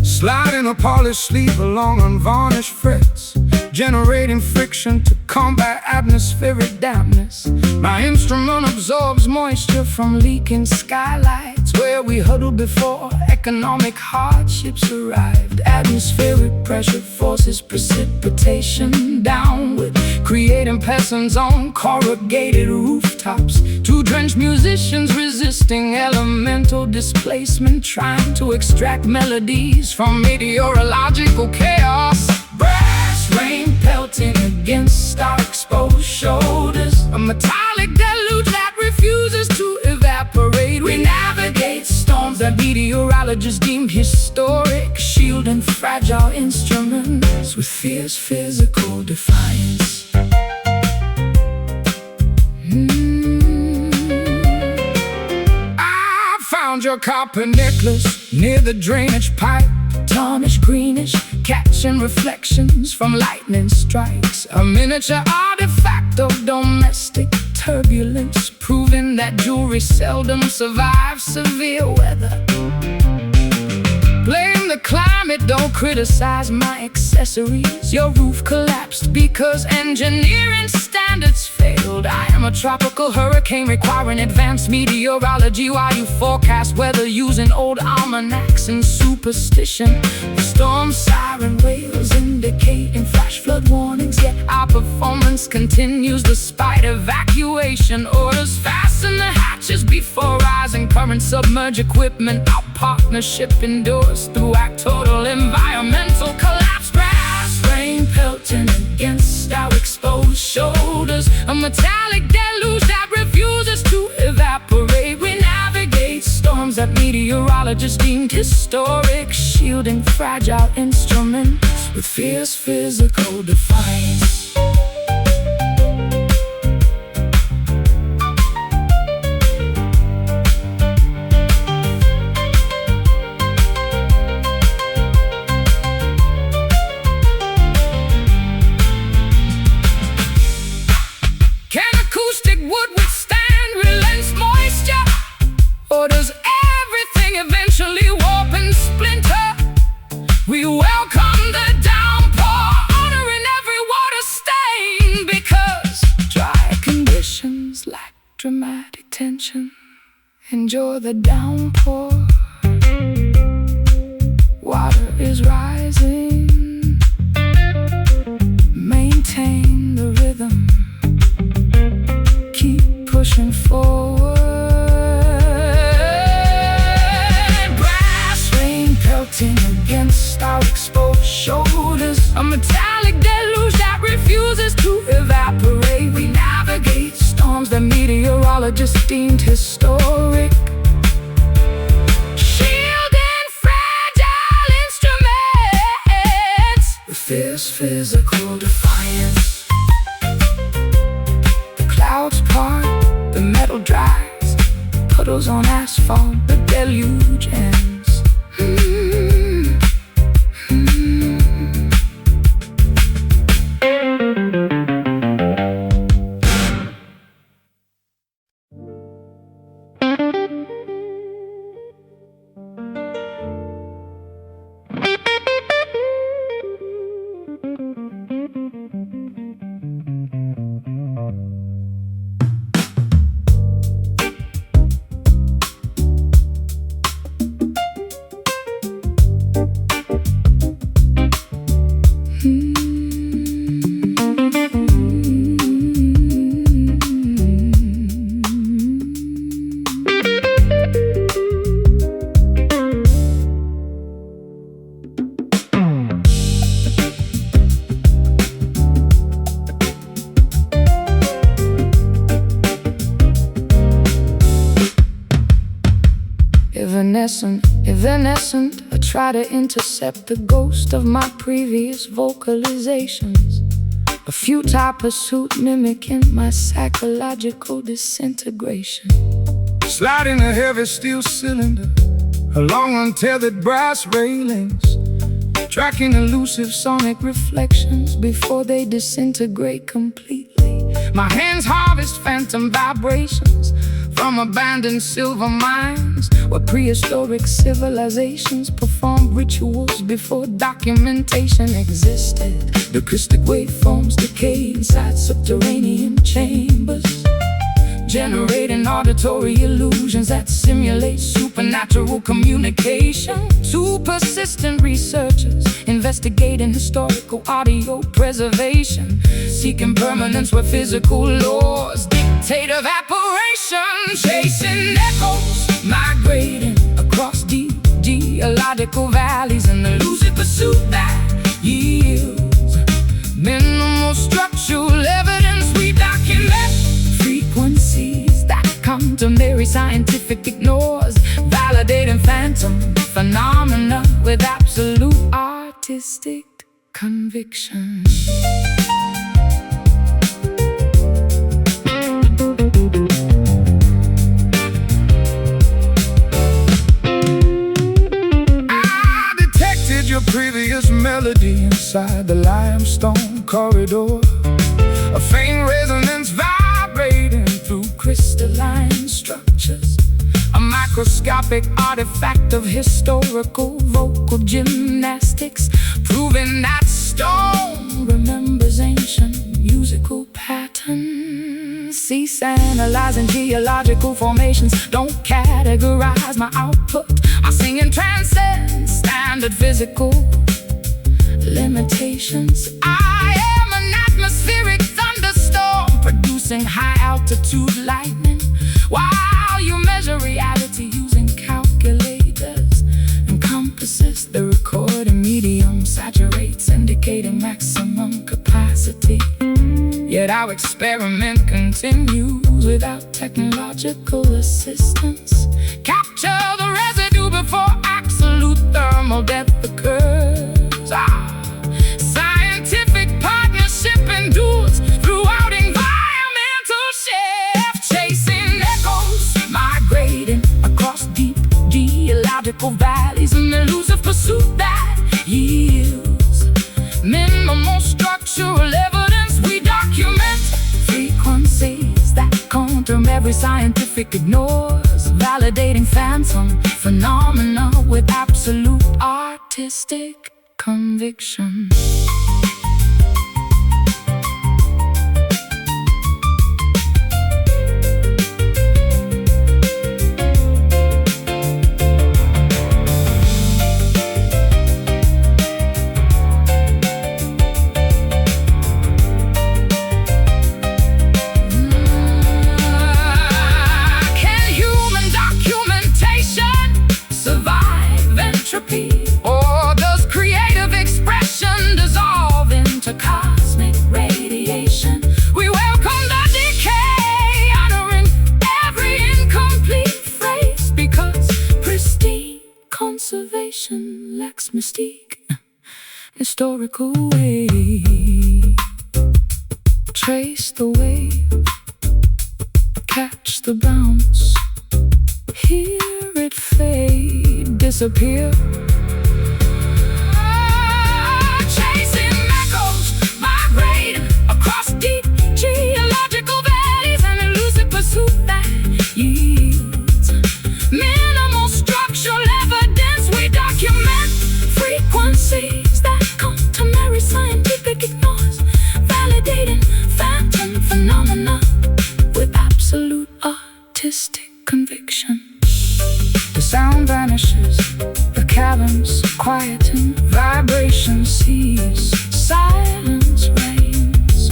Sliding a polished sleeve along unvarnished frets, generating friction to combat atmospheric dampness. My instrument absorbs moisture from leaking skylights, where we huddle before economic hardships arrived. Atmospheric pressure forces precipitation downward, creating peasants on corrugated rooftops. Two drenched musicians resisting elemental displacement, trying to extract melodies from meteorological chaos. Brass rain pelting against our exposed shoulders, a metallic deluge that refuses to evaporate. We navigate storms that meteorologists deem historic, shielding fragile instruments with fierce physical defiance. I found your copper necklace near the drainage pipe, tarnished greenish, catching reflections from lightning strikes. A miniature artifact of domestic turbulence, proving that jewelry seldom survives severe weather. Blame the climate, don't criticize my accessories. Your roof collapsed because engineering standards failed. I am a tropical hurricane requiring advanced meteorology, while you forecast weather using old almanacs and superstition. The storm siren wails indicating flash flood warnings, yet our performance continues despite evacuation orders. Fasten the hatches before rising current submerge equipment. Our partnership endures through our total environmental collapse. Brass rain pelting against our exposed shoulders, a metallic deluge that refuses to evaporate. We navigate storms that meteorologists deemed historic, shielding fragile instruments with fierce physical defiance. Can acoustic wood withstand relentless moisture? Or does everything eventually warp and splinter? We welcome the downpour, honoring every water stain, because dry conditions lack dramatic tension. Enjoy the downpour. Water is rising, metallic deluge that refuses to evaporate. We navigate storms that meteorologists deemed historic, shielding fragile instruments with fierce physical defiance. The clouds part, the metal dries, puddles on asphalt, the deluge ends. Evanescent, I try to intercept the ghost of my previous vocalizations, a futile pursuit mimicking my psychological disintegration. Sliding a heavy steel cylinder along untethered brass railings, tracking elusive sonic reflections before they disintegrate completely. My hands harvest phantom vibrations from abandoned silver mines, where prehistoric civilizations performed rituals before documentation existed. The acoustic waveforms decay inside subterranean chambers, generating auditory illusions that simulate supernatural communication. Two persistent researchers investigating historical audio preservation, seeking permanence where physical laws dictate evaporation. Chasing echoes, migrating across deep geological valleys, an elusive pursuit that yields minimal structural evidence. We document frequencies that contemporary scientific ignores, validating phantom phenomena with absolute artistic conviction. Your previous melody inside the limestone corridor, a faint resonance vibrating through crystalline structures, a microscopic artifact of historical vocal gymnastics, proving that stone remembers ancient musical patterns. Cease analyzing geological formations, don't categorize my output. My singing transcends standard physical limitations. I am an atmospheric thunderstorm, producing high-altitude lightning, while you measure reality using calculators and compasses. The recording medium saturates, indicating maximum capacity. Yet our experiment continues without technological assistance. Capture the residue before absolute thermal depth occurs. Scientific partnership endures throughout environmental shift. Chasing echoes, migrating across deep geological valleys, an elusive pursuit that yields minimal structural evidence. We document frequencies that quantum every scientific ignores, validating phantom phenomena with absolute artistic conviction. Or does creative expression dissolve mystique, historical way. Trace the wave, catch the bounce, hear it fade, disappear. Chasing echoes, migrating across deep geological valleys, an elusive pursuit that yields minimal structural evidence. We document frequencies that customary scientific ignores, validating phantom phenomena with absolute artistic conviction. The sound vanishes, the caverns quieten, vibration cease, silence reigns.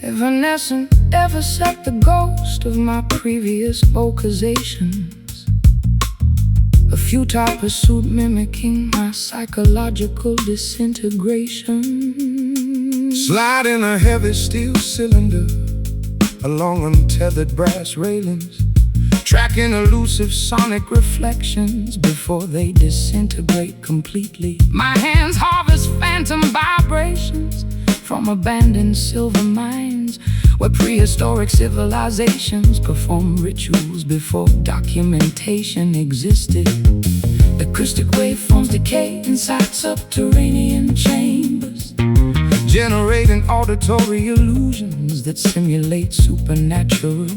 Evanescent, ever set the ghost of my previous vocalizations. A futile pursuit mimicking my psychological disintegration. Sliding a heavy steel cylinder along untethered brass railings, tracking elusive sonic reflections before they disintegrate completely. My hands harvest phantom vibrations from abandoned silver mines, where prehistoric civilizations perform rituals before documentation existed. Acoustic waveforms decay inside subterranean chambers, generating auditory illusions that simulate supernatural.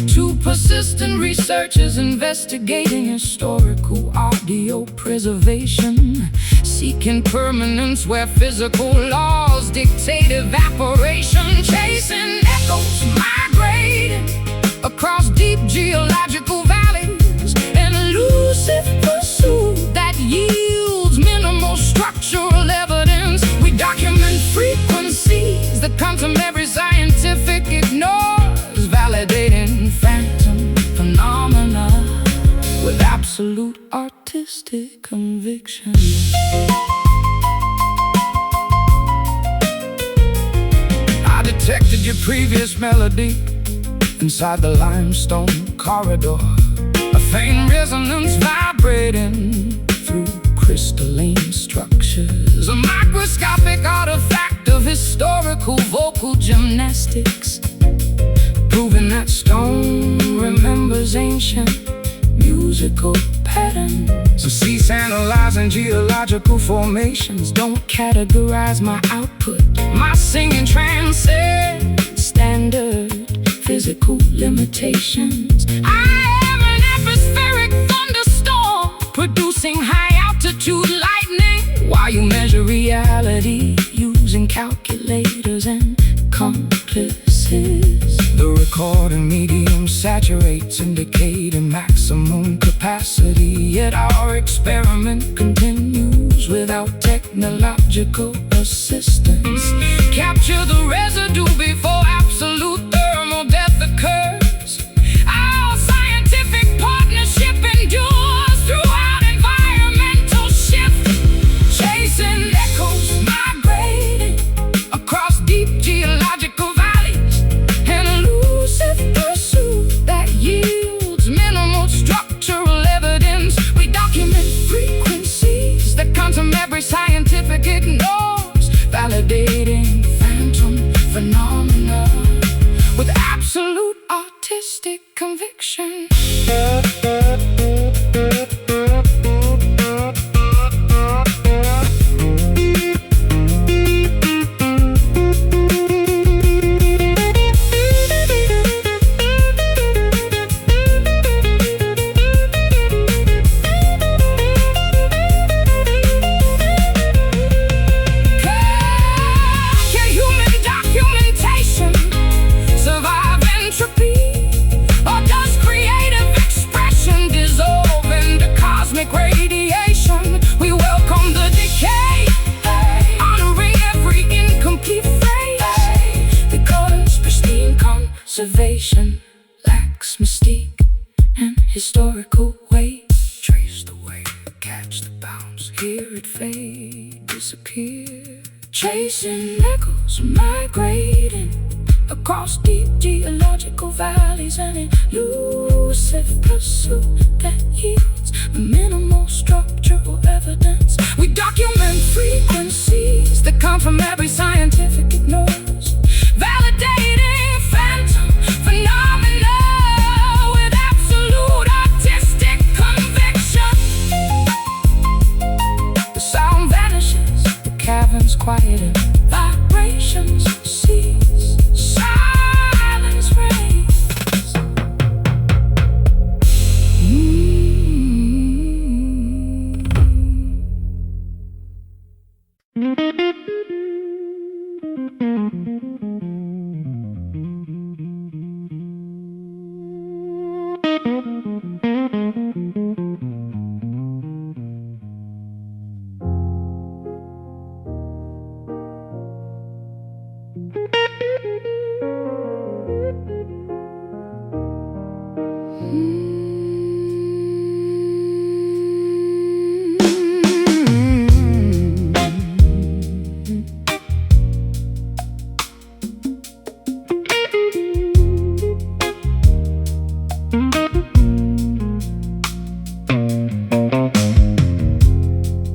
Two persistent researchers investigating historical audio preservation, seeking permanence where physical laws dictate evaporation. Chasing echoes, migrating across deep geological valleys, an elusive pursuit that yields minimal structural evidence. We document frequencies that contemporary scientific ignores, validating phantom phenomena with absolute artistic conviction. I detected your previous melody inside the limestone corridor, a faint resonance vibrating through crystalline structures, a microscopic artifact of historical vocal gymnastics, proving that stone remembers ancient musical patterns. So cease analyzing geological formations, don't categorize my output. My singing transcends standard physical limitations. I am an atmospheric thunderstorm, producing high altitude lightning, while you measure reality using calculators and compasses. The recording medium saturates, indicating maximum capacity, yet our experiment continues without technological assistance. Capture the residue before absolute thermal death occurs. Our scientific partnership endures throughout environmental shift. Chasing echoes, migrating across deep geological valleys, an elusive pursuit that yields minimal structural evidence. We document frequencies that contemporary scientific ignores, validating phantom phenomena with absolute artistic conviction. life's mystique and historical weight. Trace the wave, catch the bounce, hear it fade, disappear. Chasing echoes, migrating across deep geological valleys, an elusive pursuit that yields minimal structural evidence. We document frequencies that come from every scientific ignores, validating phantom phenomena with absolute artistic conviction. The sound vanishes, the caverns quieten, vibrations cease, silence reigns.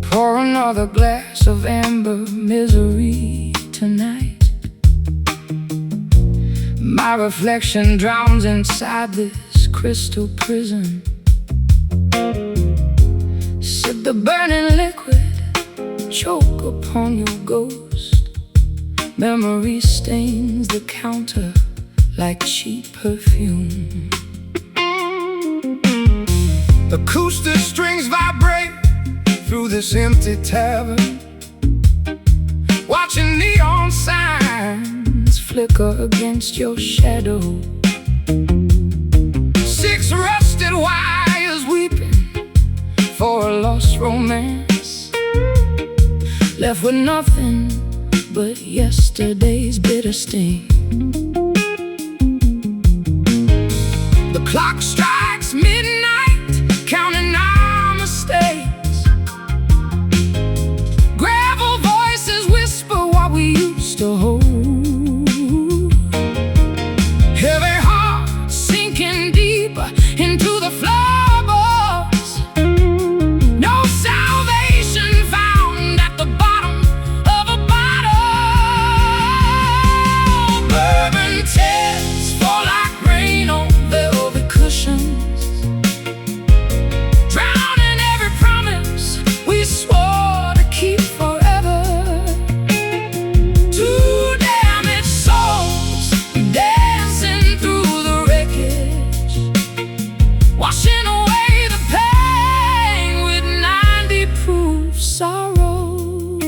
Pour another glass of amber misery tonight. My reflection drowns inside this crystal prison. Sip the burning liquid, choke upon your ghost. Memory stains the counter like cheap perfume. Acoustic strings vibrate through this empty tavern, watching neon signs flicker against your shadow. 6 rusted wires weeping for a lost romance, left with nothing but yesterday's bitter sting. The clock strikes midnight, counting our mistakes. Gravel voices whisper what we used to hold. Heavy hearts sinking deeper into the floorboards. No salvation found at the bottom of a bottle. Bourbon tears fall like rain on velvet cushions, drowning every promise we swore to keep forever. 2 damaged souls dancing through the wreckage, washing away the pain with 90 proof sorrow.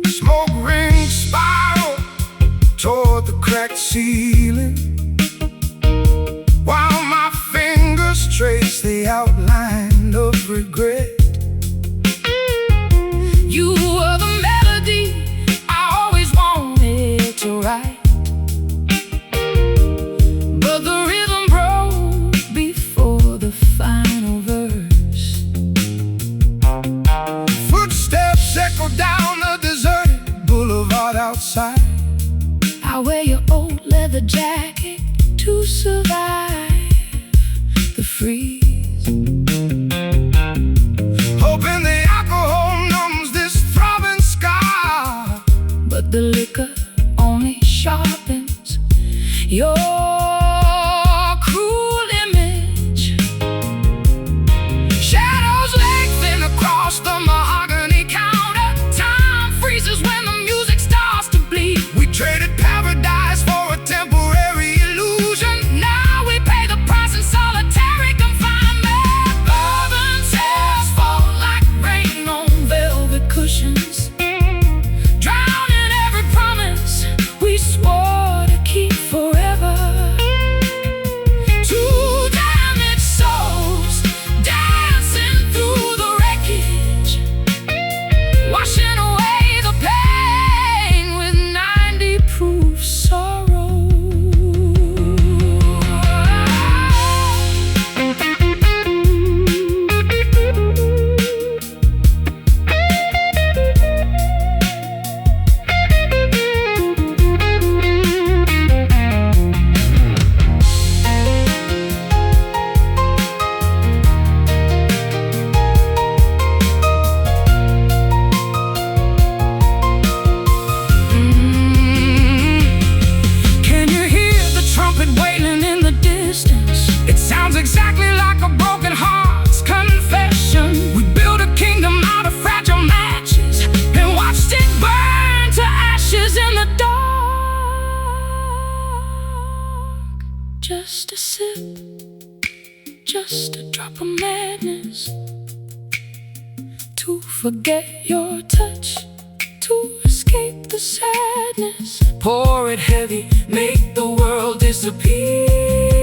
Smoke rings spiral toward the cracked ceiling, while my fingers trace the outline of regret. You were the melody I always wanted to write, but the rhythm broke before the final verse. Footsteps echo down the deserted boulevard outside. I wear your old leather jacket to survive the freeze, hoping the alcohol numbs this throbbing scar, but the liquor only sharpens your cruel image. Shadows lengthen across the mahogany counter. Time freezes when the music starts to bleed. We traded paradise for a temporary illusion. Now we pay the price in solitary confinement. just a drop of madness. To forget your touch, to escape the sadness. Pour it heavy, make the world disappear.